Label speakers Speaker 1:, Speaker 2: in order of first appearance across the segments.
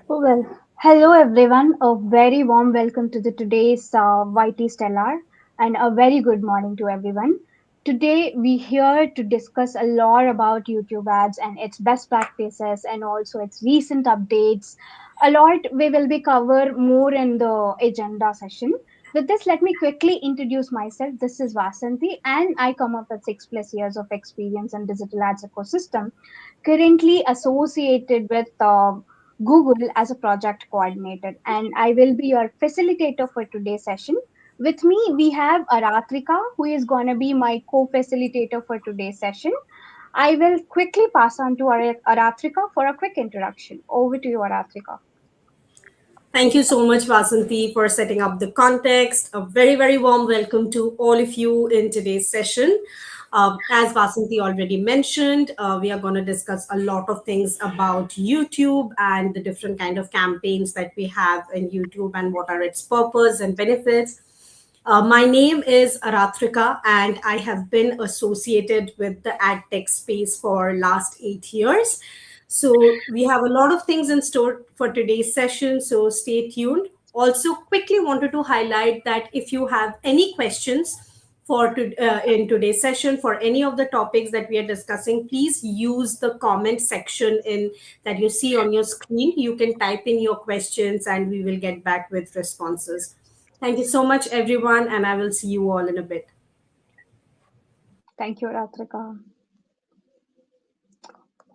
Speaker 1: Well, hello everyone. A very warm welcome to the today's YT Stellar, and a very good morning to everyone. Today we here to discuss a lot about YouTube ads and its best practices and also its recent updates. A lot we will be cover more in the agenda session. With this, let me quickly introduce myself. This is Vasanti, and I come up with 6+ years of experience in digital ads ecosystem currently associated with Google as a project coordinator, and I will be your facilitator for today's session. With me, we have Aratrika, who is going to be my co facilitator for today's session. I will quickly pass on to Aratrika for a quick introduction. Over to you, Aratrika.
Speaker 2: Thank you so much, Vasanti, for setting up the context. A very, very warm welcome to all of you in today's session. As Vasanti already mentioned, we are going to discuss a lot of things about YouTube and the different kind of campaigns that we have in YouTube and what are its purpose and benefits. My name is Aratrika, and I have been associated with the ad tech space for last 8 years. So we have a lot of things in store for today's session. So stay tuned. Also, quickly wanted to highlight that if you have any questions in today's session for any of the topics that we are discussing, please use the comment section in that you see on your screen. You can type in your questions, and we will get back with responses. Thank you so much, everyone, and I will see you all in a bit.
Speaker 1: Thank you, Aratrika.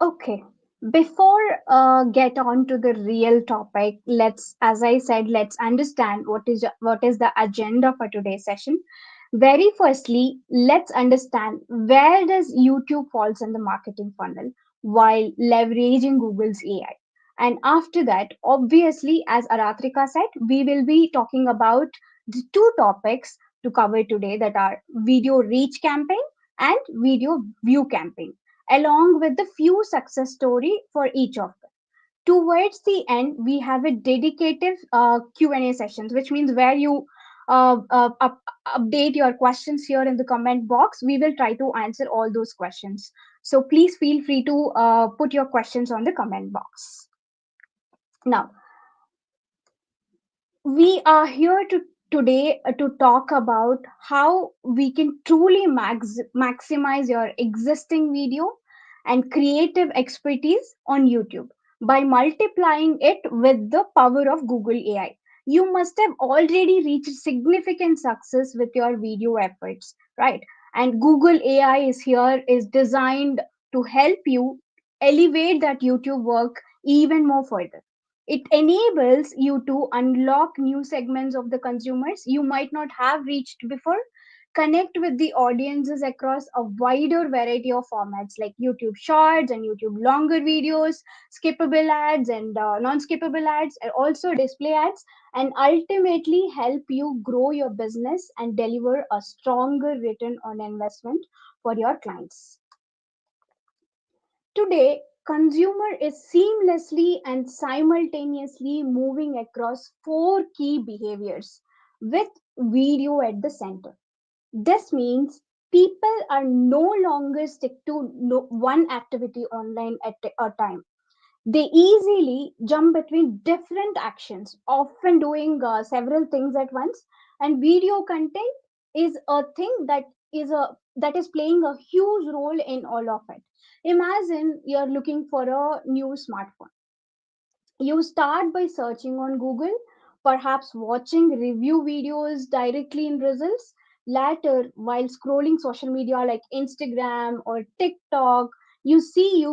Speaker 1: Okay. Before get on to the real topic, as I said, let's understand what is the agenda for today's session. Very firstly, let's understand where does YouTube falls in the marketing funnel while leveraging Google's AI. And after that, obviously, as Aratrika said, we will be talking about the two topics to cover today that are video reach campaign and video view campaign along with the few success story for each of them. Towards the end, we have a dedicated Q&A sessions, which means where you update your questions here in the comment box. We will try to answer all those questions. So please feel free to put your questions on the comment box. Now, we are here today to talk about how we can truly maximize your existing video and creative expertise on YouTube by multiplying it with the power of Google AI. You must have already reached significant success with your video efforts, right? And Google AI is designed to help you elevate that YouTube work even more further. It enables you to unlock new segments of the consumers you might not have reached before, connect with the audiences across a wider variety of formats like YouTube shorts and YouTube longer videos, skippable ads and non-skippable ads, and also display ads, and ultimately help you grow your business and deliver a stronger return on investment for your clients. Today, consumer is seamlessly and simultaneously moving across four key behaviors with video at the center. This means people are no longer stick to one activity online at a time. They easily jump between different actions, often doing several things at once. And video content is a thing that is playing a huge role in all of it. Imagine you're looking for a new smartphone. You start by searching on Google, perhaps watching review videos directly in results. Later, while scrolling social media like Instagram or TikTok, you see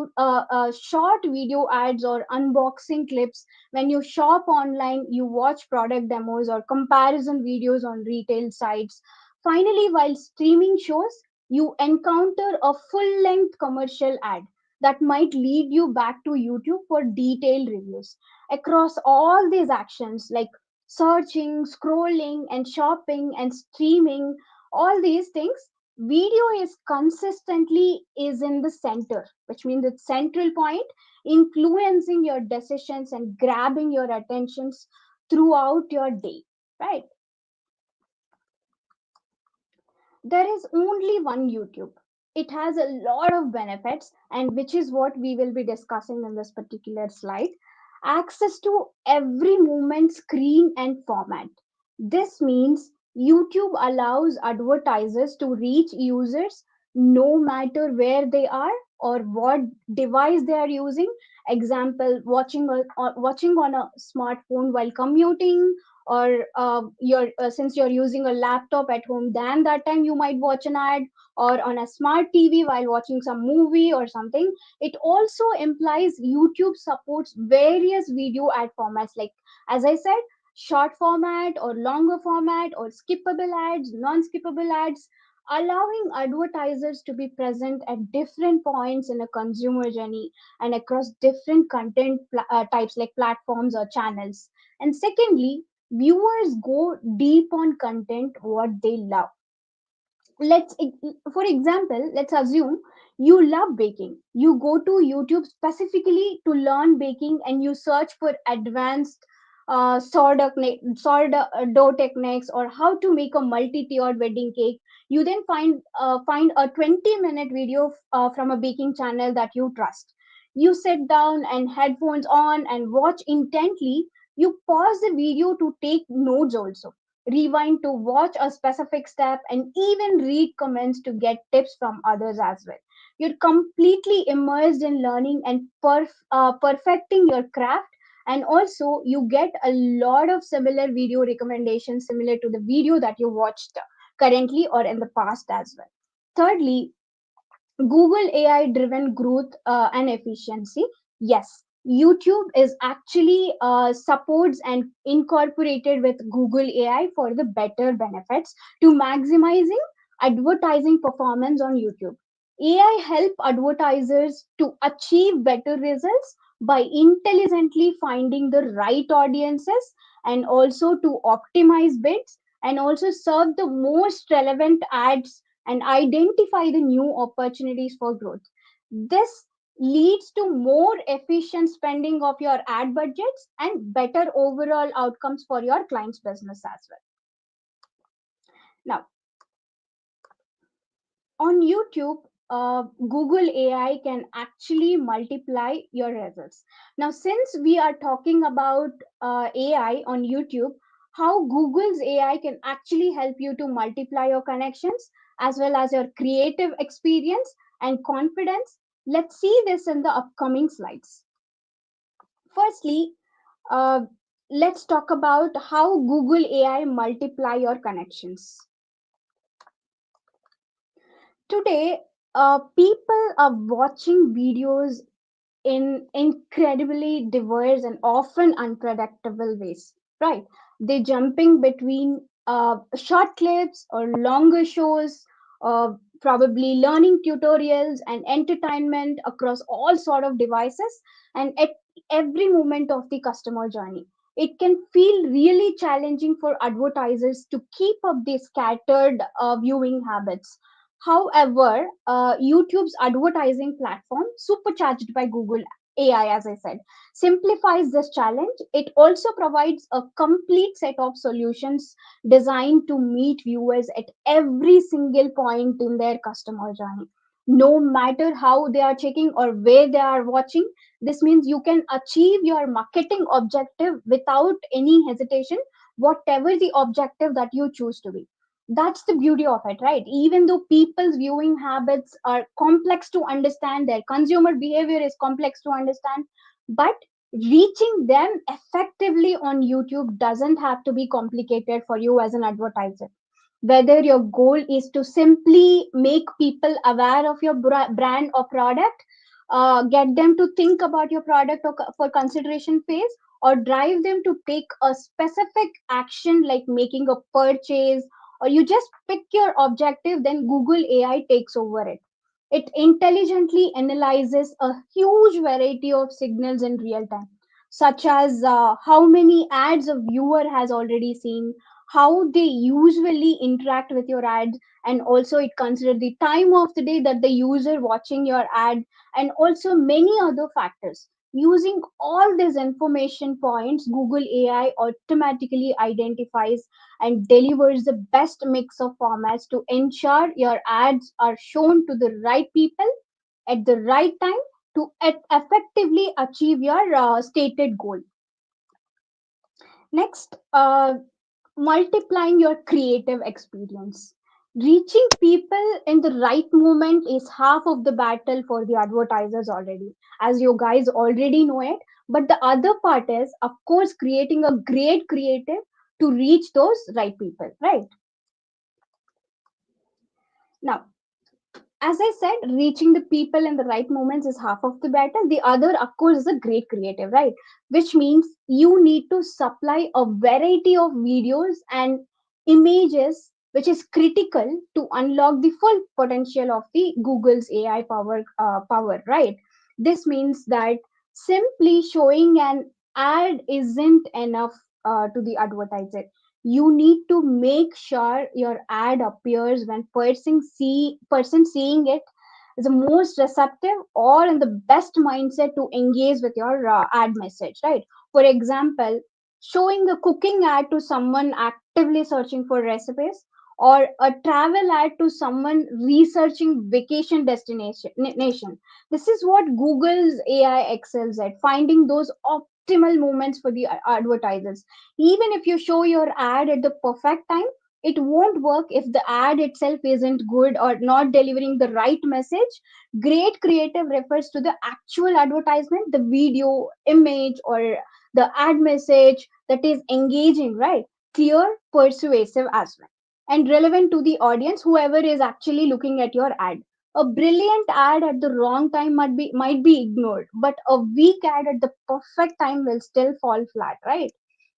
Speaker 1: short video ads or unboxing clips. When you shop online, you watch product demos or comparison videos on retail sites. Finally, while streaming shows, you encounter a full length commercial ad that might lead you back to YouTube for detailed reviews. Across all these actions like searching, scrolling, and shopping and streaming, all these things, video is consistently is in the center, which means it's central point, influencing your decisions and grabbing your attentions throughout your day, right? There is only one YouTube. It has a lot of benefits, and which is what we will be discussing in this particular slide. access to every movement, screen, and format. This means YouTube allows advertisers to reach users no matter where they are or what device they are using. Example, watching on a smartphone while commuting, or since you're using a laptop at home, then that time you might watch an ad, or on a smart TV while watching some movie or something. It also implies YouTube supports various video ad formats, like, as I said, short format or longer format or skippable ads, non-skippable ads, allowing advertisers to be present at different points in a consumer journey and across different content types like platforms or channels. And secondly, viewers go deep on content what they love. let's for example, let's assume you love baking. You go to YouTube specifically to learn baking, and you search for advanced sourdough techniques, or how to make a multi-tiered wedding cake. You then find a 20-minute video from a baking channel that you trust. You sit down and headphones on and watch intently. You pause the video to take notes also, rewind to watch a specific step, and even read comments to get tips from others as well. You're completely immersed in learning and perfecting your craft. And also, you get a lot of similar video recommendations similar to the video that you watched currently or in the past as well. Thirdly, Google AI driven growth and efficiency. Yes, YouTube is actually supports and incorporated with Google AI for the better benefits to maximizing advertising performance on YouTube. AI help advertisers to achieve better results by intelligently finding the right audiences, and also to optimize bids, and also serve the most relevant ads and identify the new opportunities for growth. This leads to more efficient spending of your ad budgets and better overall outcomes for your client's business as well. Now, on YouTube, Google AI can actually multiply your results. Now, since we are talking about AI on YouTube, how Google's AI can actually help you to multiply your connections as well as your creative experience and confidence. Let's see this in the upcoming slides. Firstly, uh, let's talk about how Google AI multiply your connections. Today, people are watching videos in incredibly diverse and often unpredictable ways, right? They jumping between short clips or longer shows, probably learning tutorials and entertainment across all sort of devices and at every moment of the customer journey. It can feel really challenging for advertisers to keep up these scattered viewing habits. However, YouTube's advertising platform, supercharged by Google AI, as I said, simplifies this challenge. It also provides a complete set of solutions designed to meet viewers at every single point in their customer journey. No matter how they are checking or where they are watching, this means you can achieve your marketing objective without any hesitation, whatever the objective that you choose to be. That's the beauty of it, right? Even though people's viewing habits are complex to understand, their consumer behavior is complex to understand, but reaching them effectively on YouTube doesn't have to be complicated for you as an advertiser. Whether your goal is to simply make people aware of your brand or product, get them to think about your product or for consideration phase, or drive them to take a specific action like making a purchase, or you just pick your objective, then Google AI takes over it. It intelligently analyzes a huge variety of signals in real time, such as how many ads a viewer has already seen, how they usually interact with your ads, and also it considers the time of the day that the user watching your ad, and also many other factors. Using all these information points, Google AI automatically identifies and delivers the best mix of formats to ensure your ads are shown to the right people at the right time to effectively achieve your stated goal. Next, multiplying your creative experience. Reaching people in the right moment is half of the battle for the advertisers already, as you guys already know it. But the other part is, of course, creating a great creative to reach those right people, right? Now, as I said, reaching the people in the right moments is half of the battle. The other, of course, is a great creative, right? Which means you need to supply a variety of videos and images, which is critical to unlock the full potential of the Google's AI power, right? This means that simply showing an ad isn't enough to the advertiser. You need to make sure your ad appears when person seeing it is the most receptive or in the best mindset to engage with your ad message, right? For example, showing a cooking ad to someone actively searching for recipes, or a travel ad to someone researching vacation destination nation. This is what Google's AI excels at, finding those optimal moments for the advertisers. Even if you show your ad at the perfect time, it won't work if the ad itself isn't good or not delivering the right message. Great creative refers to the actual advertisement, the video, image, or the ad message that is engaging, right? Clear, persuasive as well, and relevant to the audience, whoever is actually looking at your ad. A brilliant ad at the wrong time might be ignored, but a weak ad at the perfect time will still fall flat, right?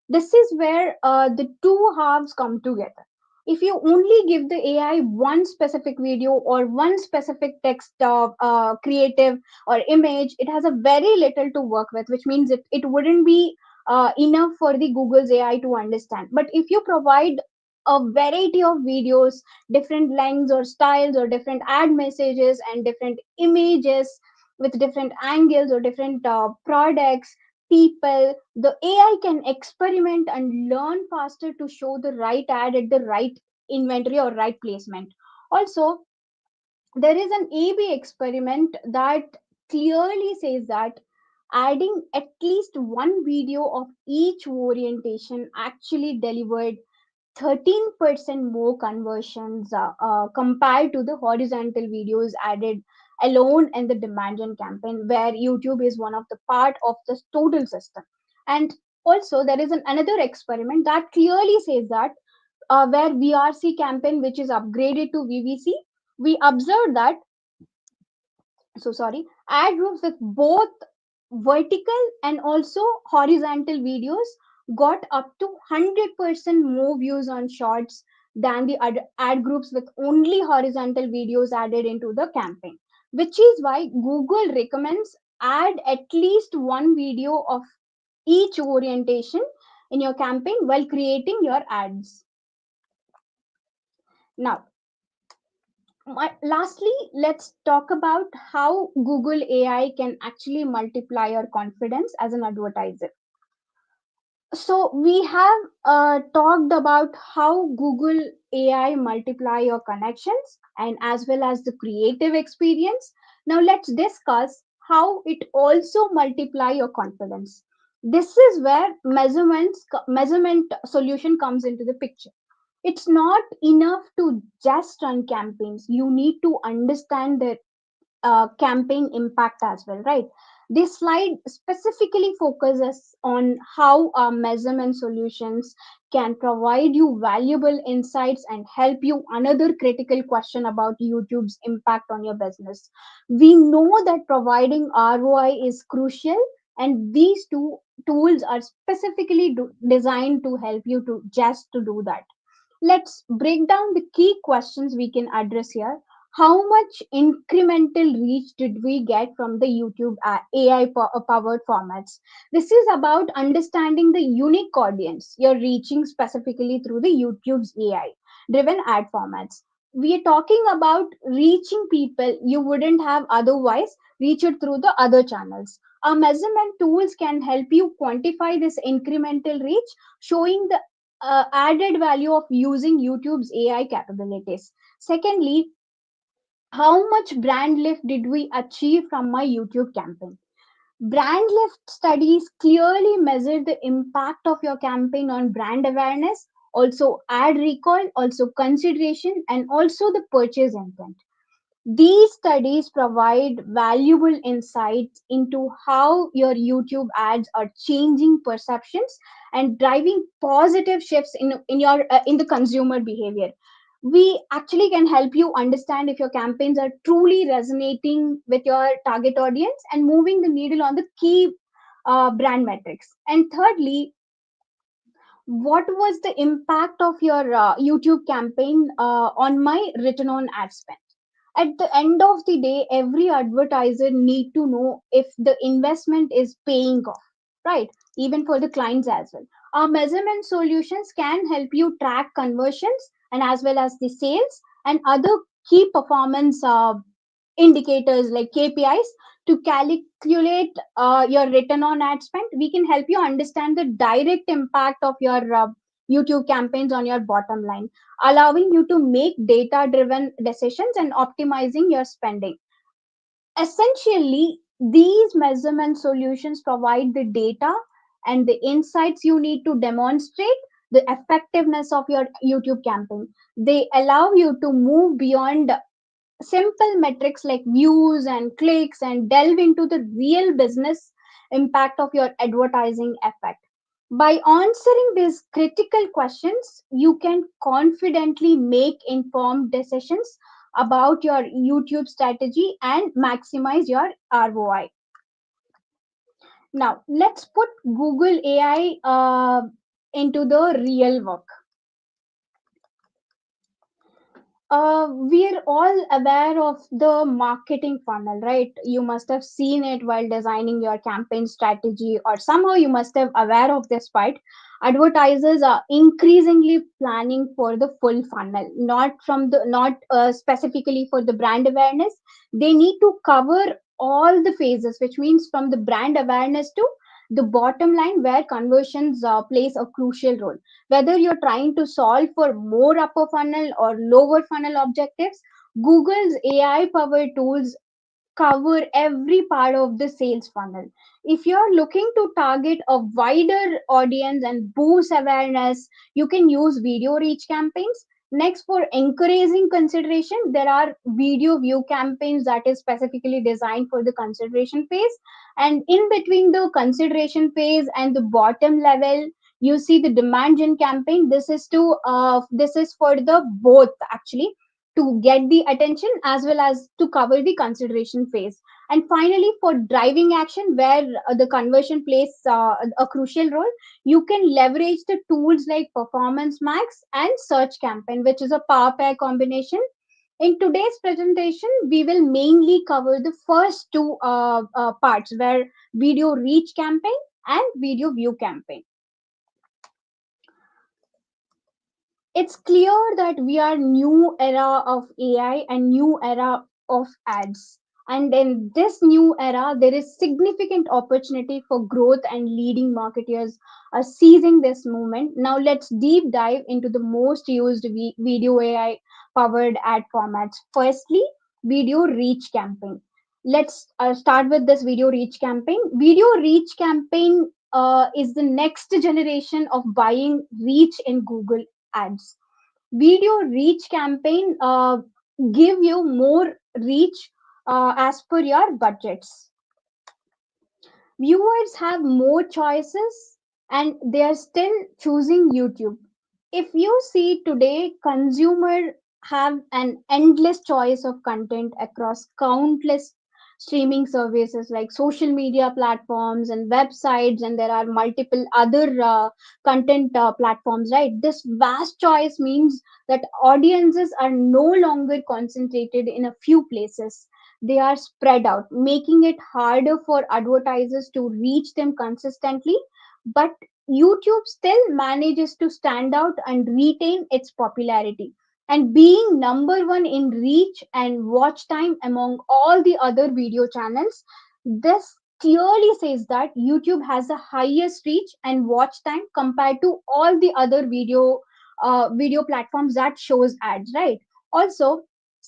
Speaker 1: This is where the two halves come together. If you only give the AI one specific video or one specific text creative or image, it has a very little to work with, which means it wouldn't be enough for the Google's AI to understand. But if you provide a variety of videos, different lengths or styles or different ad messages and different images with different angles or different products, people, the AI can experiment and learn faster to show the right ad at the right inventory or right placement. Also, there is an AB experiment that clearly says that adding at least one video of each orientation actually delivered 13% more conversions compared to the horizontal videos added alone in the demand gen campaign, where YouTube is one of the part of the total system. And also there is another experiment that clearly says that where VRC campaign, which is upgraded to VVC, we observed that, so sorry, ad groups with both vertical and also horizontal videos got up to 100% more views on shorts than the ad groups with only horizontal videos added into the campaign, which is why Google recommends add at least one video of each orientation in your campaign while creating your ads. Now, lastly, let's talk about how Google AI can actually multiply your confidence as an advertiser. So we have talked about how Google AI multiply your connections and as well as the creative experience. Now let's discuss how it also multiply your confidence. This is where measurement solution comes into the picture. It's not enough to just run campaigns. You need to understand the campaign impact as well, right? This slide specifically focuses on how our measurement solutions can provide you valuable insights and help you another critical question about YouTube's impact on your business. We know that providing ROI is crucial, and these two tools are specifically designed to help you to just to do that. Let's break down the key questions we can address here. How much incremental reach did we get from the YouTube AI powered formats? This is about understanding the unique audience you're reaching specifically through the YouTube's AI driven ad formats. We are talking about reaching people you wouldn't have otherwise reached through the other channels. Our measurement tools can help you quantify this incremental reach, showing the added value of using YouTube's AI capabilities. Secondly, How much brand lift did we achieve from my YouTube campaign? Brand lift studies clearly measure the impact of your campaign on brand awareness, also ad recall, also consideration, and also the purchase intent. These studies provide valuable insights into how your YouTube ads are changing perceptions and driving positive shifts in the consumer behavior. We actually can help you understand if your campaigns are truly resonating with your target audience and moving the needle on the key brand metrics. And thirdly, what was the impact of your YouTube campaign on my return on ad spend? At the end of the day, every advertiser need to know if the investment is paying off, right? Even for the clients as well. Our measurement solutions can help you track conversions and as well as the sales and other key performance indicators like KPIs to calculate your return on ad spend. We can help you understand the direct impact of your YouTube campaigns on your bottom line, allowing you to make data driven decisions and optimizing your spending. Essentially, these measurement solutions provide the data and the insights you need to demonstrate the effectiveness of your YouTube campaign. They allow you to move beyond simple metrics like views and clicks and delve into the real business impact of your advertising effect. By answering these critical questions, you can confidently make informed decisions about your YouTube strategy and maximize your ROI. Now, let's put Google AI into the real work. We're all aware of the marketing funnel, right? You must have seen it while designing your campaign strategy, or somehow you must have aware of this part. Advertisers are increasingly planning for the full funnel, not specifically for the brand awareness. They need to cover all the phases, which means from the brand awareness to the bottom line, where conversions plays a crucial role. Whether you're trying to solve for more upper funnel or lower funnel objectives, Google's AI powered tools cover every part of the sales funnel. If you're looking to target a wider audience and boost awareness, you can use video reach campaigns. Next, for encouraging consideration, there are video view campaigns that is specifically designed for the consideration phase. And in between the consideration phase and the bottom level, you see the demand gen campaign. This is for the both actually, to get the attention as well as to cover the consideration phase. And finally, for driving action, where the conversion plays a crucial role, you can leverage the tools like Performance Max and Search Campaign, which is a power pair combination. In today's presentation, we will mainly cover the first two parts, where video reach campaign and video view campaign. It's clear that we are new era of AI and new era of ads. And in this new era, there is significant opportunity for growth, and leading marketers are seizing this moment. Now let's deep dive into the most used video AI powered ad formats. Firstly, video reach campaign. Let's start with this video reach campaign. Video reach campaign is the next generation of buying reach in Google ads. Video reach campaign give you more reach as per your budgets. Viewers have more choices and they are still choosing YouTube. If you see today, consumer have an endless choice of content across countless streaming services like social media platforms and websites, and there are multiple other content platforms, right? This vast choice means that audiences are no longer concentrated in a few places. They are spread out, making it harder for advertisers to reach them consistently. But YouTube still manages to stand out and retain its popularity. And being number one in reach and watch time among all the other video channels, this clearly says that YouTube has the highest reach and watch time compared to all the other video platforms that shows ads, right? Also,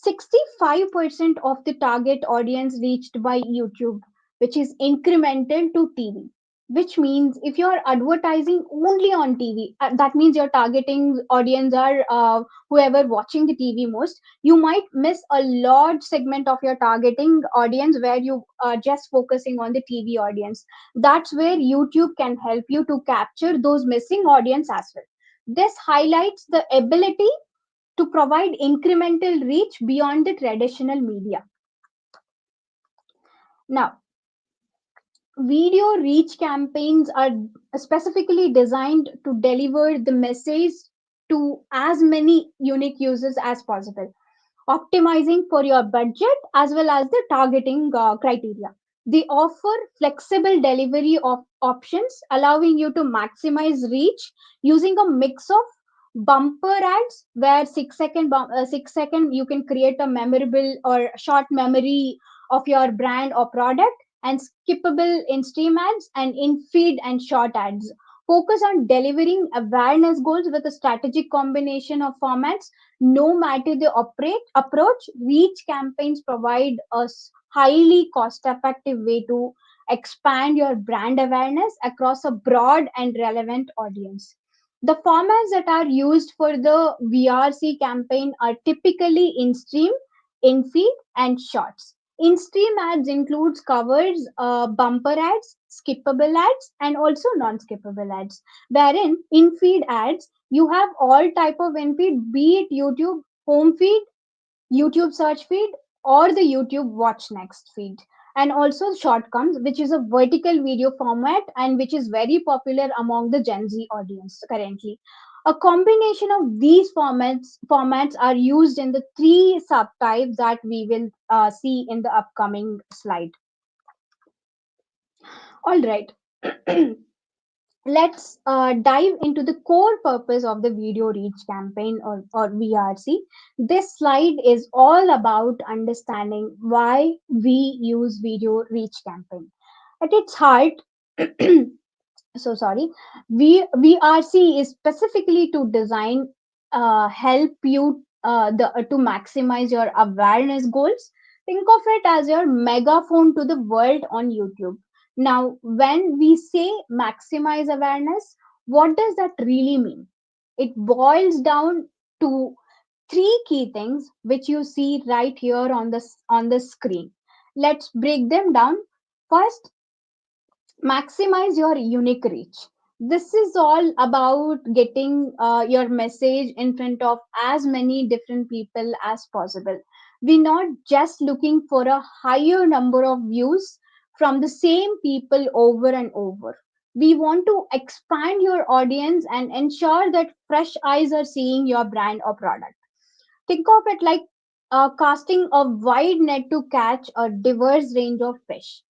Speaker 1: 65% of the target audience reached by YouTube, which is incremental to TV. Which means if you're advertising only on TV, that means your targeting audience are whoever watching the TV most. You might miss a large segment of your targeting audience where you are just focusing on the TV audience. That's where YouTube can help you to capture those missing audience as well. This highlights the ability to provide incremental reach beyond the traditional media. Now, video reach campaigns are specifically designed to deliver the message to as many unique users as possible, optimizing for your budget as well as the targeting criteria. They offer flexible delivery of options, allowing you to maximize reach using a mix of bumper ads where 6 second you can create a memorable or short memory of your brand or product, and skippable in stream ads and in feed and short ads focus on delivering awareness goals with a strategic combination of formats. No matter the approach, reach campaigns provide a highly cost effective way to expand your brand awareness across a broad and relevant audience. The formats that are used for the VRC campaign are typically in stream, in feed, and shorts. In stream ads includes covers, bumper ads, skippable ads, and also non-skippable ads. Wherein in feed ads, you have all type of in feed, be it YouTube home feed, YouTube search feed, or the YouTube watch next feed. And also shortcomes, which is a vertical video format and which is very popular among the Gen Z audience currently. A combination of these formats are used in the three subtypes that we will see in the upcoming slide. All right. Let's dive into the core purpose of the video reach campaign, or VRC. This slide is all about understanding why we use video reach campaign. At its heart, so sorry, VRC is specifically to design help you to maximize your awareness goals. Think of it as your megaphone to the world on YouTube. Now, when we say maximize awareness, what does that really mean? It boils down to three key things which you see right here on the screen. Let's break them down. First, maximize your unique reach. This is all about getting your message in front of as many different people as possible. We're not just looking for a higher number of views from the same people over and over. We want to expand your audience and ensure that fresh eyes are seeing your brand or product. Think of it like casting a wide net to catch a diverse range of fish.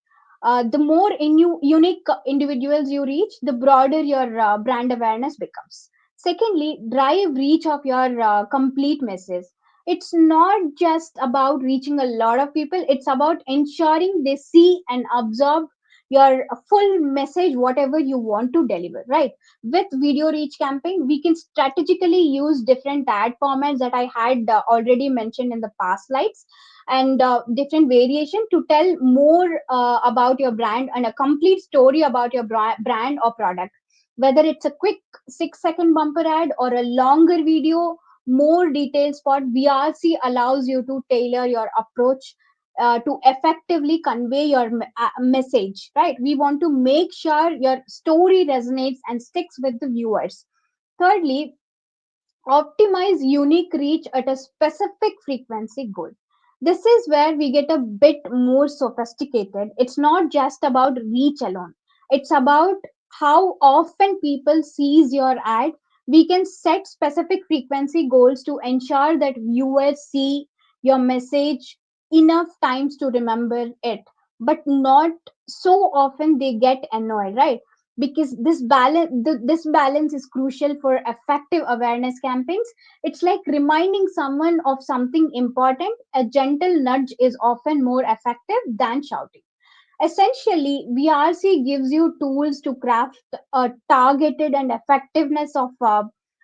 Speaker 1: The more unique individuals you reach, the broader your brand awareness becomes. Secondly, drive reach of your complete message. It's not just about reaching a lot of people, it's about ensuring they see and absorb your full message, whatever you want to deliver, right? With video reach campaign, we can strategically use different ad formats that I had already mentioned in the past slides, and different variation to tell more about your brand and a complete story about your brand or product. Whether it's a quick 6 second bumper ad or a longer video, more detailed spot, VRC allows you to tailor your approach to effectively convey your message, right? We want to make sure your story resonates and sticks with the viewers. Thirdly, optimize unique reach at a specific frequency goal. This is where we get a bit more sophisticated. It's not just about reach alone. It's about how often people sees your ad. We can set specific frequency goals to ensure that viewers see your message enough times to remember it, but not so often they get annoyed, right? Because this balance is crucial for effective awareness campaigns. It's like reminding someone of something important. A gentle nudge is often more effective than shouting. Essentially, VRC gives you tools to craft a targeted and effectiveness of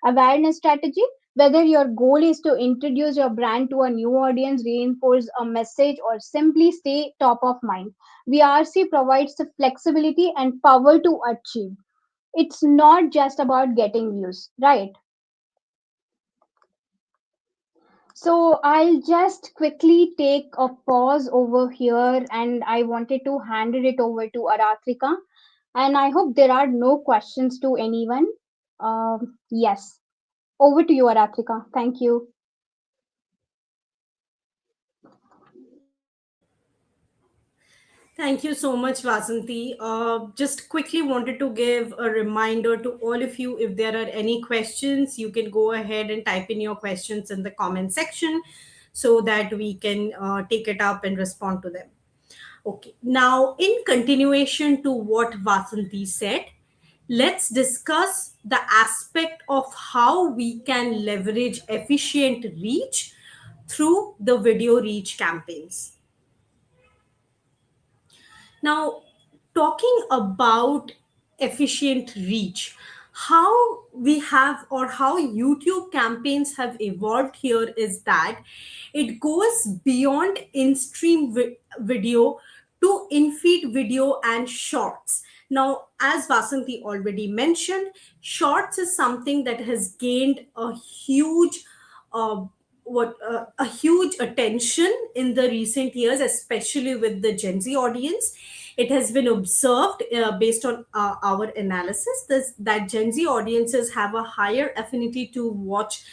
Speaker 1: awareness strategy Whether your goal is to introduce your brand to a new audience, reinforce a message, or simply stay top of mind, VRC provides the flexibility and power to achieve. It's not just about getting views, right? So I'll just quickly take a pause over here and I wanted to hand it over to Aratrika. And I hope there are no questions to anyone. Yes, over to you, Aratrika. Thank you.
Speaker 2: Thank you so much, Vasanti. Just quickly wanted to give a reminder to all of you, if there are any questions, you can go ahead and type in your questions in the comment section so that we can take it up and respond to them. Okay, now in continuation to what Vasanti said, let's discuss the aspect of how we can leverage efficient reach through the video reach campaigns. Now, talking about efficient reach, how we have or how YouTube campaigns have evolved here is that it goes beyond in stream video to in feed video and shorts. Now, as Vasanti already mentioned, shorts is something that has gained a huge uh, a huge attention in the recent years, especially with the Gen Z audience. It has been observed based on our analysis that Gen Z audiences have a higher affinity to watch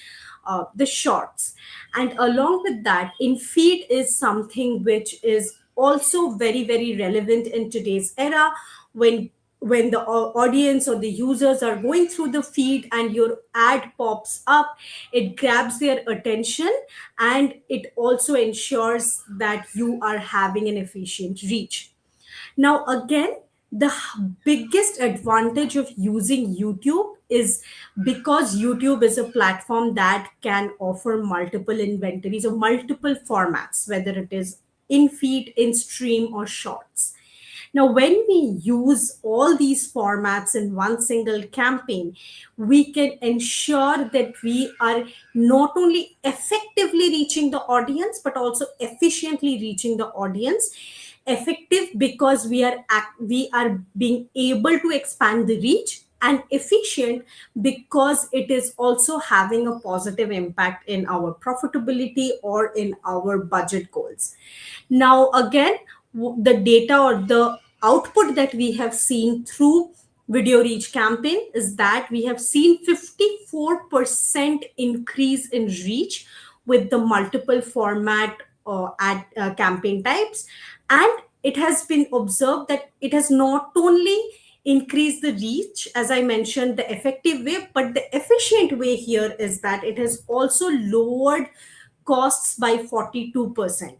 Speaker 2: the shorts. And along with that, Infeed is something which is also very, very relevant in today's era when the audience or the users are going through the feed and your ad pops up, it grabs their attention, and it also ensures that you are having an efficient reach. Now, again, the biggest advantage of using YouTube is because YouTube is a platform that can offer multiple inventories or multiple formats, whether it is in feed, in stream, or shorts. Now, when we use all these formats in one single campaign, we can ensure that we are not only effectively reaching the audience, but also efficiently reaching the audience. Effective because we are being able to expand the reach, and efficient because it is also having a positive impact in our profitability or in our budget goals. Now, again, the data or the output that we have seen through video reach campaign is that we have seen 54% increase in reach with the multiple format ad campaign types. And it has been observed that it has not only increased the reach, as I mentioned, the effective way, but the efficient way here is that it has also lowered costs by 42%.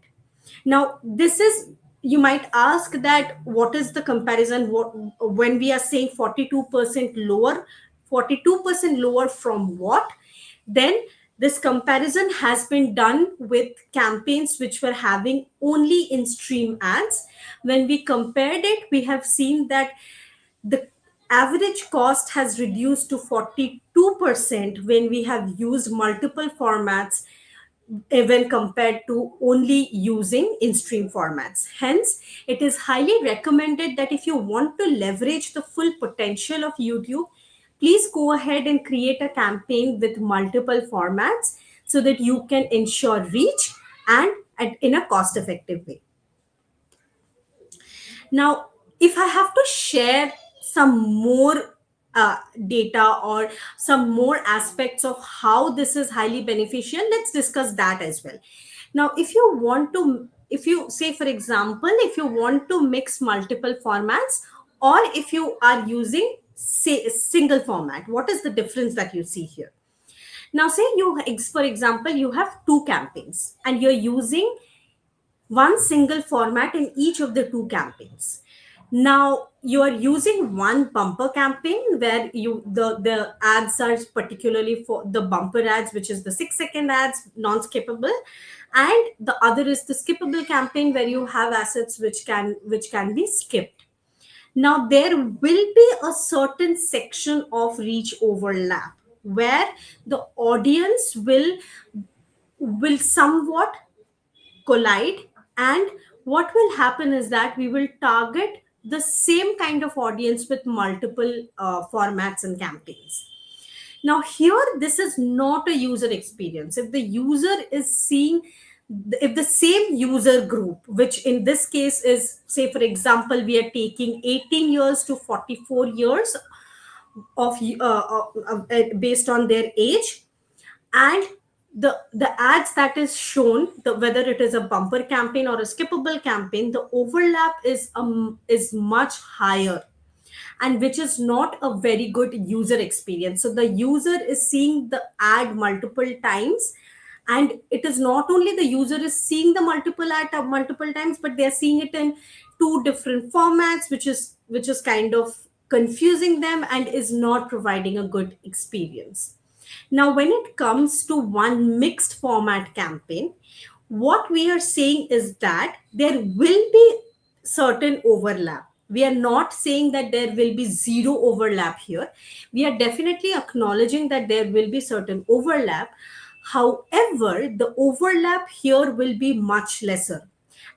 Speaker 2: Now, this is, you might ask that what is the comparison when we are saying 42% lower, 42% lower from what? Then this comparison has been done with campaigns which were having only in stream ads. When we compared it, we have seen that the average cost has reduced to 42% when we have used multiple formats when compared to only using in-stream formats. Hence, it is highly recommended that if you want to leverage the full potential of YouTube, please go ahead and create a campaign with multiple formats so that you can ensure reach and in a cost-effective way. Now, if I have to share some more data or some more aspects of how this is highly beneficial, let's discuss that as well. Now, if you say, for example, if you want to mix multiple formats, or if you are using, say, a single format, what is the difference that you see here? Now, say for example, you have two campaigns and you're using one single format in each of the two campaigns. Now you are using one bumper campaign where the ads are particularly for the bumper ads, which is the 6-second ads, non-skippable, and the other is the skippable campaign where you have assets which can be skipped. Now there will be a certain section of reach overlap where the audience will somewhat collide, and what will happen is that we will target the same kind of audience with multiple formats and campaigns. Now here, this is not a user experience. If the user is seeing, if the same user group, which in this case is, say for example, we are taking 18 years to 44 years based on their age, and the ads that is shown, whether it is a bumper campaign or a skippable campaign, the overlap is much higher, and which is not a very good user experience. So the user is seeing the ad multiple times, and it is not only the user is seeing the multiple ad multiple times, but they're seeing it in two different formats, which is kind of confusing them and is not providing a good experience. Now, when it comes to one mixed format campaign, what we are saying is that there will be certain overlap. We are not saying that there will be zero overlap here. We are definitely acknowledging that there will be certain overlap. However, the overlap here will be much lesser.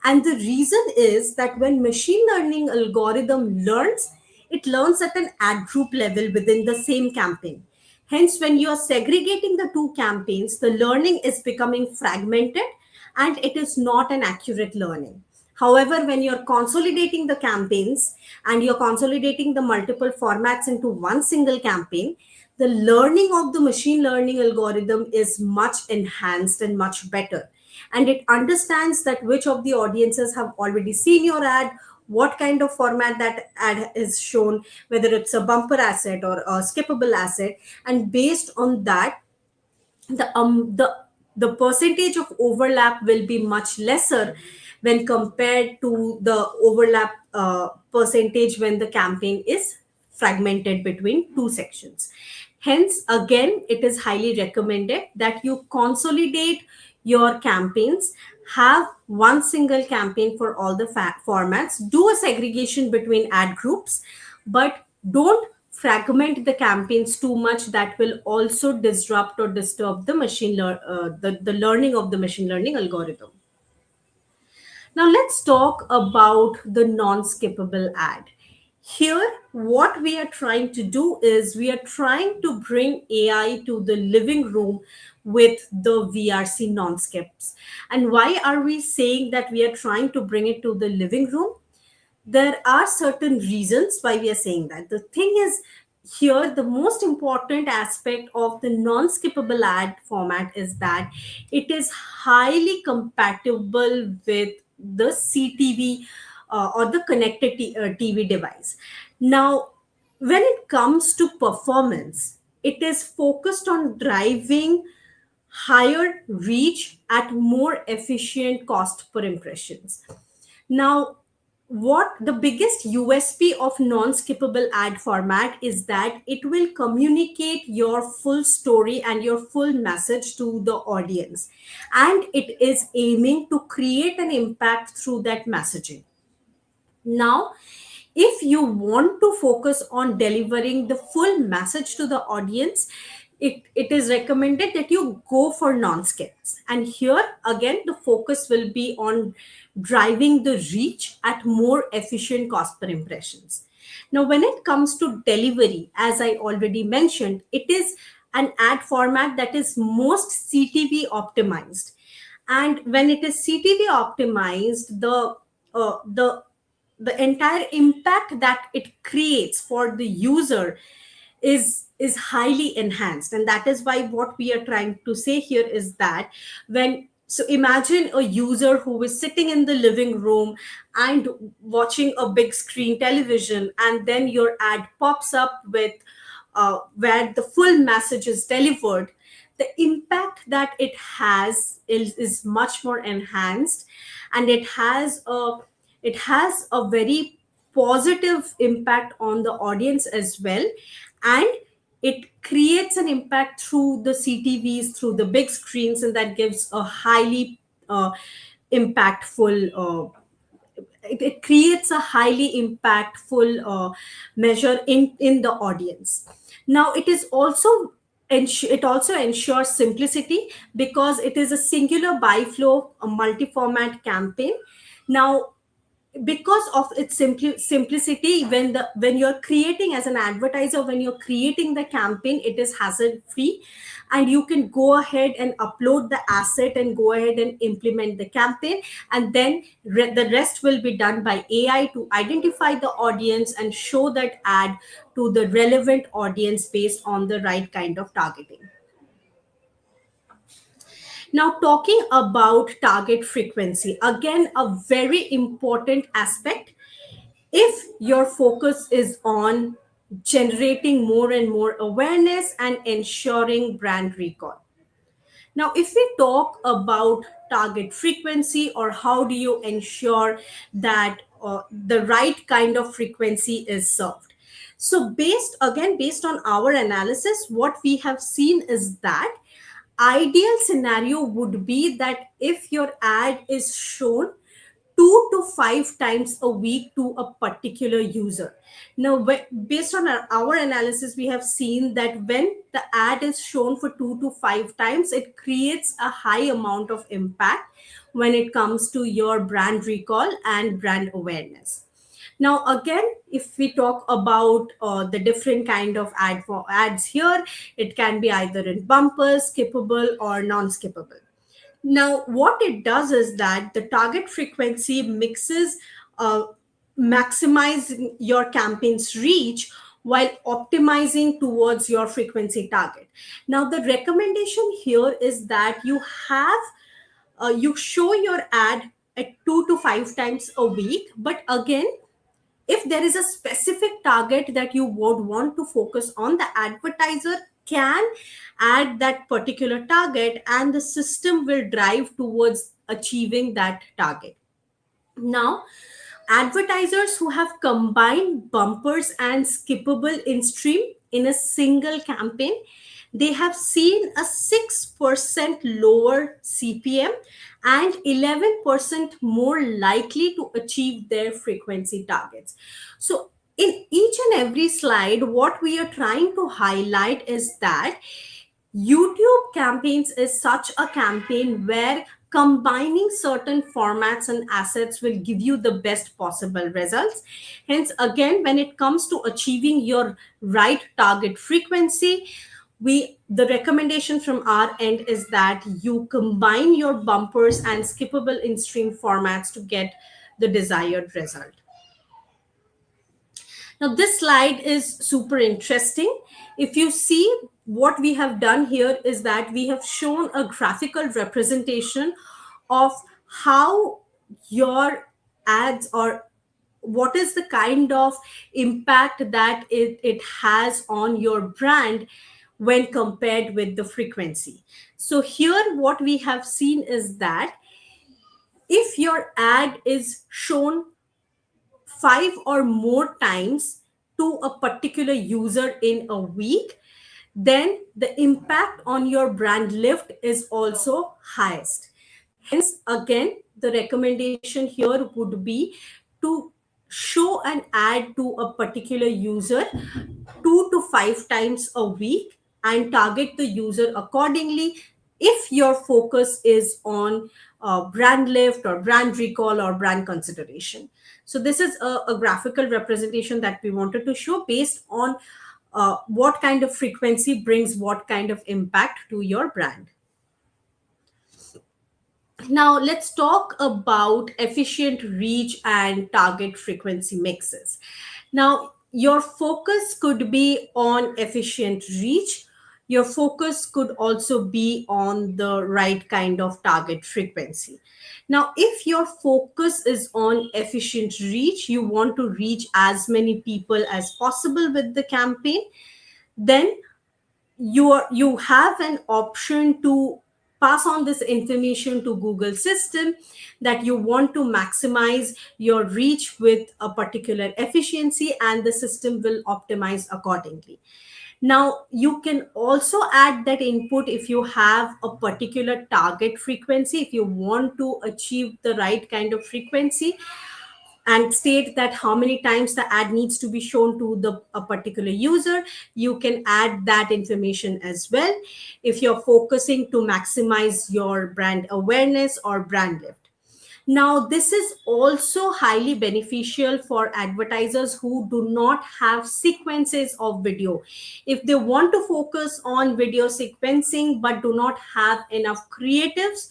Speaker 2: And the reason is that when machine learning algorithm learns, it learns at an ad group level within the same campaign. Hence, when you are segregating the two campaigns, the learning is becoming fragmented and it is not an accurate learning. However, when you're consolidating the campaigns and you're consolidating the multiple formats into one single campaign, the learning of the machine learning algorithm is much enhanced and much better. And it understands that which of the audiences have already seen your ad, what kind of format that ad is shown, whether it's a bumper asset or a skippable asset. And based on that, the percentage of overlap will be much lesser when compared to the overlap percentage when the campaign is fragmented between two sections. Hence, again, it is highly recommended that you consolidate your campaigns, have one single campaign for all the formats, do a segregation between ad groups, but don't fragment the campaigns too much. That will also disrupt or disturb the learning of the machine learning algorithm. Now let's talk about the non-skippable ad. Here, what we are trying to do is we are trying to bring AI to the living room with the VRC non-skips. And why are we saying that we are trying to bring it to the living room? There are certain reasons why we are saying that. The thing is, here the most important aspect of the non-skippable ad format is that it is highly compatible with the CTV or the connected TV device. Now, when it comes to performance, it is focused on driving higher reach at more efficient cost per impressions. Now, what the biggest USP of non-skippable ad format is that it will communicate your full story and your full message to the audience, and it is aiming to create an impact through that messaging. Now, if you want to focus on delivering the full message to the audience, it is recommended that you go for non-skips. And here again, the focus will be on driving the reach at more efficient cost per impressions. Now, when it comes to delivery, as I already mentioned, it is an ad format that is most CTV optimized. And when it is CTV optimized, the entire impact that it creates for the user is highly enhanced. And that is why what we are trying to say here is that when, so imagine a user who is sitting in the living room and watching a big screen television, and then your ad pops up with where the full message is delivered. The impact that it has is much more enhanced, and it has a very positive impact on the audience as well. And it creates an impact through the CTVs, through the big screens, and that gives a highly impactful it creates a highly impactful measure in the audience. Now, it is also it also ensures simplicity because it is a singular buy flow, a multi-format campaign. Now, because of its simplicity, when you're creating as an advertiser, when you're creating the campaign, it is hassle free, and you can go ahead and upload the asset and go ahead and implement the campaign, and then the rest will be done by AI to identify the audience and show that ad to the relevant audience based on the right kind of targeting. Now, talking about target frequency, again, a very important aspect. If your focus is on generating more and more awareness and ensuring brand recall. Now, if we talk about target frequency, or how do you ensure that the right kind of frequency is served? So, based on our analysis, what we have seen is that ideal scenario would be that if your ad is shown 2 to 5 times a week to a particular user. Now, based on our analysis, we have seen that when the ad is shown for 2 to 5 times, it creates a high amount of impact when it comes to your brand recall and brand awareness. Now, again, if we talk about the different kind of ads here, it can be either in bumpers, skippable, or non-skippable. Now, what it does is that the target frequency mixes uh, maximizing your campaign's reach while optimizing towards your frequency target. Now, the recommendation here is that you show your ad at 2 to 5 times a week, but again, if there is a specific target that you would want to focus on, the advertiser can add that particular target and the system will drive towards achieving that target. Now, advertisers who have combined bumpers and skippable in stream in a single campaign, they have seen a 6% lower CPM and 11% more likely to achieve their frequency targets. So, in each and every slide, what we are trying to highlight is that YouTube campaigns is such a campaign where combining certain formats and assets will give you the best possible results. Hence, again, when it comes to achieving your right target frequency, the recommendation from our end is that you combine your bumpers and skippable in stream formats to get the desired result. Now, this slide is super interesting. If you see, what we have done here is that we have shown a graphical representation of how your ads, or what is the kind of impact that it has on your brand when compared with the frequency. So here what we have seen is that if your ad is shown 5 or more times to a particular user in a week, then the impact on your brand lift is also highest. Hence, again, the recommendation here would be to show an ad to a particular user 2 to 5 times a week and target the user accordingly if your focus is on brand lift or brand recall or brand consideration. So, this is a graphical representation that we wanted to show based on what kind of frequency brings what kind of impact to your brand. Now, let's talk about efficient reach and target frequency mixes. Now, your focus could be on efficient reach. Your focus could also be on the right kind of target frequency. Now, if your focus is on efficient reach, you want to reach as many people as possible with the campaign, then you have an option to pass on this information to Google system that you want to maximize your reach with a particular efficiency, and the system will optimize accordingly. Now, you can also add that input if you have a particular target frequency. If you want to achieve the right kind of frequency, and state that how many times the ad needs to be shown to the a particular user. You can add that information as well if you're focusing to maximize your brand awareness or brand lift. Now, this is also highly beneficial for advertisers who do not have sequences of video. If they want to focus on video sequencing but do not have enough creatives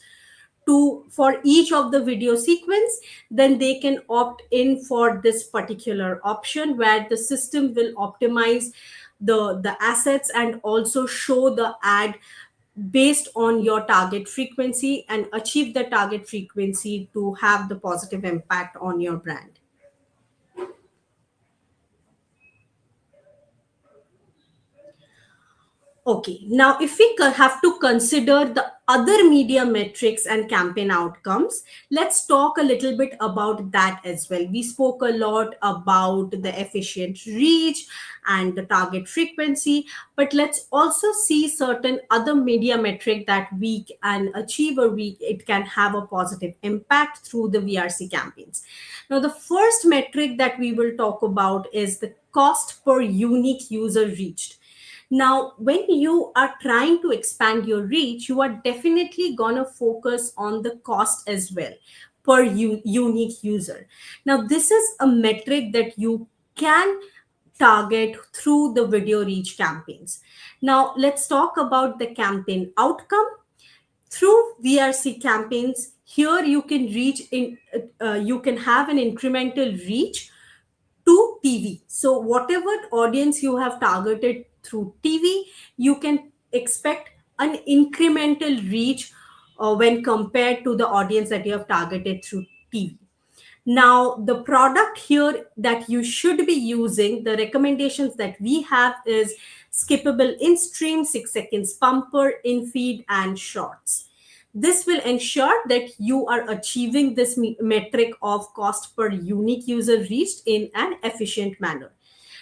Speaker 2: to for each of the video sequence, then they can opt in for this particular option where the system will optimize the assets and also show the ad based on your target frequency and achieve the target frequency to have the positive impact on your brand. Okay, now if we have to consider the other media metrics and campaign outcomes, let's talk a little bit about that as well. We spoke a lot about the efficient reach and the target frequency, but let's also see certain other media metric that we can achieve or it can have a positive impact through the VRC campaigns. Now, the first metric that we will talk about is the cost per unique user reached. Now, when you are trying to expand your reach, you are definitely going to focus on the cost as well per unique user. Now, this is a metric that you can target through the video reach campaigns. Now, let's talk about the campaign outcome. Through VRC campaigns, here you can you can have an incremental reach to TV. So, whatever audience you have targeted through TV, you can expect an incremental reach when compared to the audience that you have targeted through TV. Now, the product here that you should be using, the recommendations that we have is skippable in stream, 6 seconds bumper, Infeed, and shorts. This will ensure that you are achieving this metric of cost per unique user reached in an efficient manner.